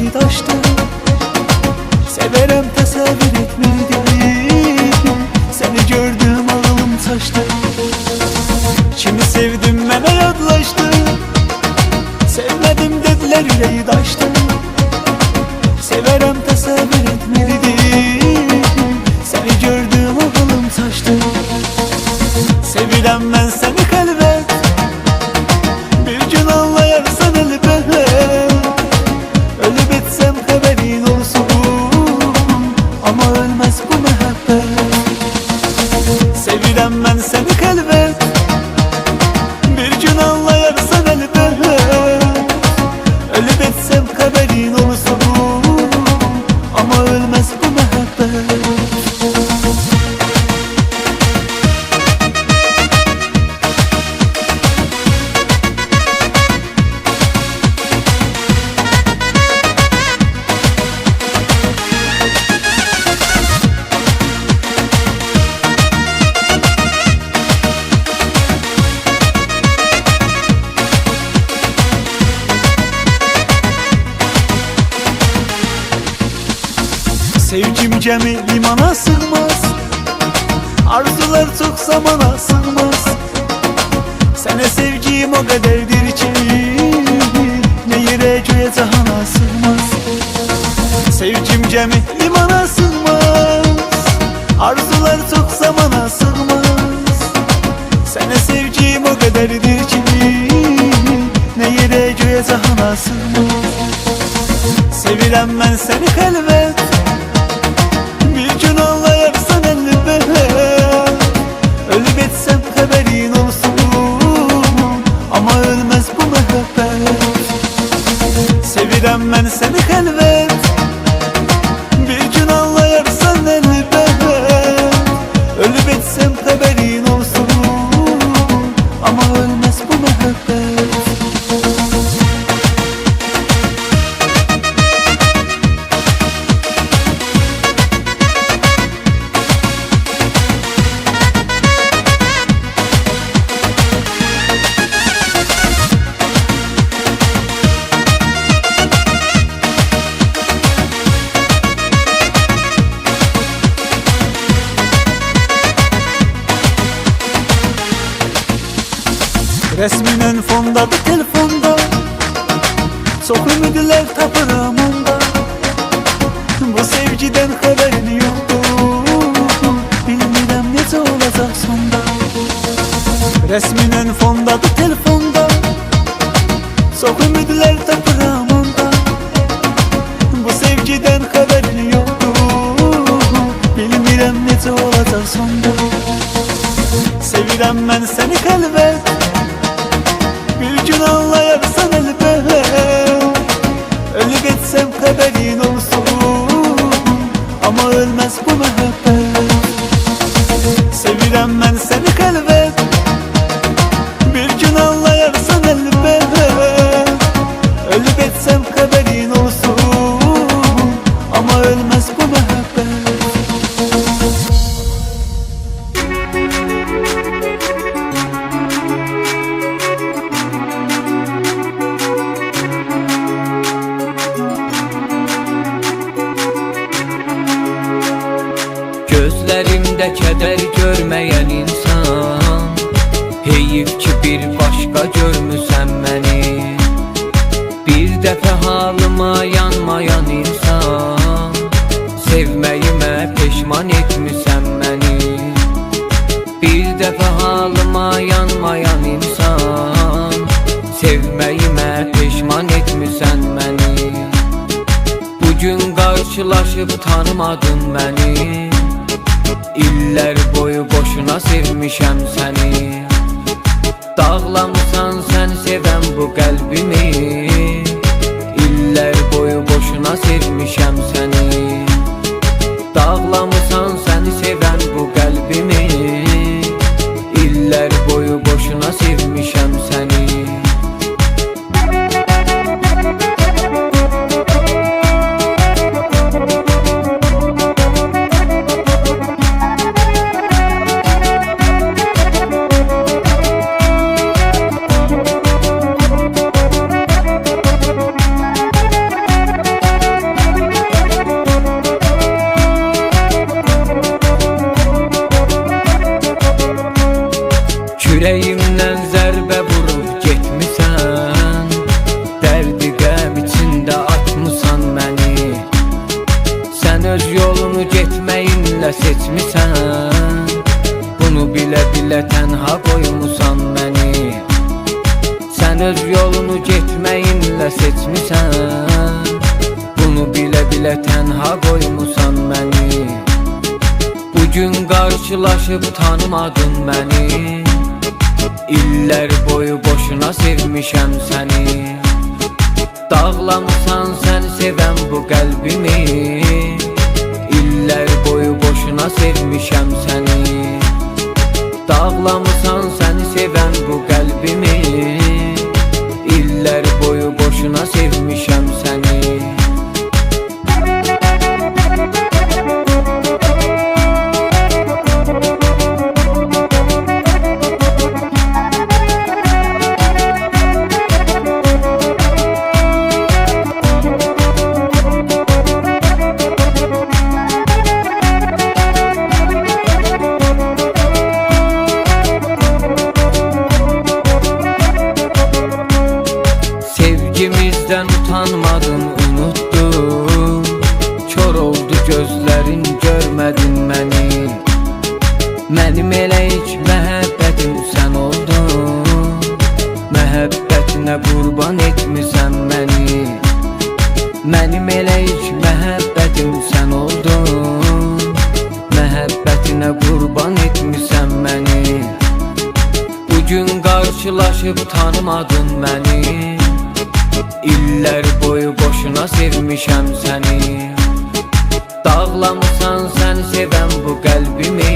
yüreği taştı. Severem təsəvvür etmirdim, seni gördüm ağlım taştı. Kimi sevdim mənə yadlaşdı, sevmədim dediler yüreği taştı. Severem təsəvvür etmirdim, seni gördüm ağlım taştı. Sevirəm mən səni qəlbət, bir gün anlayarsan elbət. Ölüb etsem xəbərin olsun, ama ölmez bu məhəbbət. Sevirəm mən səni qəlbət, bir gün anlayarsan elbət. Ölüb etsem xəbərin olsun, ama ölmez bu məhəbbət. Sevgim gəmi limana sığmaz, arzular çok zamana sığmaz. Sənə sevgim o qədərdir ki, ne yere göğe cahana sığmaz. Sevgim gəmi limana sığmaz, arzular çok zamana sığmaz. Sənə sevgim o qədərdir ki, ne yere göğe cahana sığmaz. Sevirəm mən səni qəlbət, bir gün anlayarsan elbət. Ölüb etsem xəbərin olsun, ama ölmez bu məhəbbət. Sevirəm mən səni qəlbət, bir gün anlayarsan elbət. Ölüb etsem xəbərin olsun, ama ölmez bu məhəbbət. Resminin fondadır telefonda, çok ümidler tapıram onda. Bu sevgiden xəbərin yoxdur, bilmirəm necə olacaq sonda. Resminin fondadır telefonda, çok ümidler tapıram onda. Bu sevgiden xəbərin yoxdur, bilmirəm necə olacaq sonda. Sevirəm mən səni qəlbət, bir gün anlayarsan elbət. Ölüb etsem xəbərin olsun, ama ölmez bu məhəbbət. Sevirəm mən səni qəlbət, bir gün anlayarsan elbət. Ölüb etsem xəbərin olsun, ama ölmez bu məhəbbət. Gözlerimde keder görmeyen insan, heyif ki bir başka görmüsən məni. Bir dəfə halıma yanmayan insan, sevməyimə peşman etmisən məni. Bir dəfə halıma yanmayan insan, sevməyimə peşman etmisən məni. Bugün karşılaşıp tanımadın məni, İller boyu boşuna sevmişəm səni. Dağlamısan sen sevən bu qəlbimi, İller boyu boşuna sevmişəm səni. Dağlamısan səni sevən bu qəlbimi, İller boyu boşuna sevmişəm səni. öz yolunu getməyinlə seçmisən. Bunu bilə-bilə tənha qoymusan məni. Bugün qarşılaşıb tanımadın məni. İllər boyu boşuna sevmişəm səni. Dağlamısan sən sevən bu qəlbimi. İllər boyu boşuna sevmişəm səni. Dağlamısan səni sevən bu qəlbimi. İllər boyu boşuna sevmişəm səni. Sevgimizdən utanmadın, unuttun. Kör oldu gözlərin, görmədin məni. Mənim elə ilk məhəbbətim sən oldun. Məhəbbətinə qurban etmisən məni. Mənim elə ilk məhəbbətim sən oldun. Məhəbbətinə qurban etmisən məni. Bugün qarşılaşıb tanımadın məni. İllər boyu boşuna sevmişəm səni. Dağlamısan sən sevən bu qəlbimi.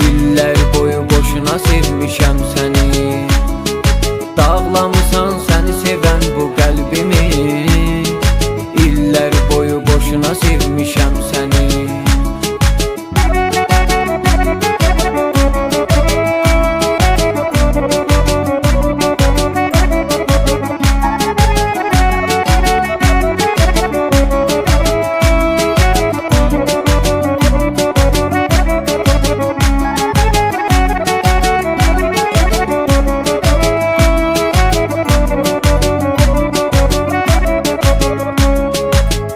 İllər boyu boşuna sevmişəm səni. Dağlamısan səni sevən bu qəlbimi. İllər boyu boşuna sevmişəm səni.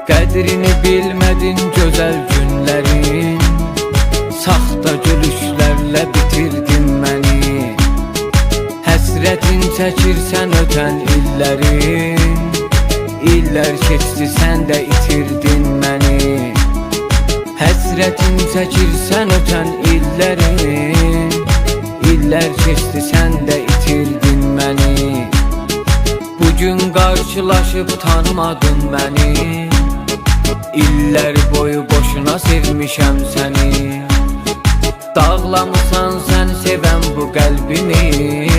Qədrini bilmədin gözəl günlərin. Saxta gülüşlərlə bitirdin məni. Həsrətin çəkirsən ötən illərin. İllər keçdi sən də itirdin məni. Həsrətin çəkirsən ötən illərin. İllər keçdi sən də itirdin məni. Bugün qarşılaşıb tanımadın məni. İllər boyu boşuna sevmişəm səni. Dağlamısan sən sevən bu qəlbimi.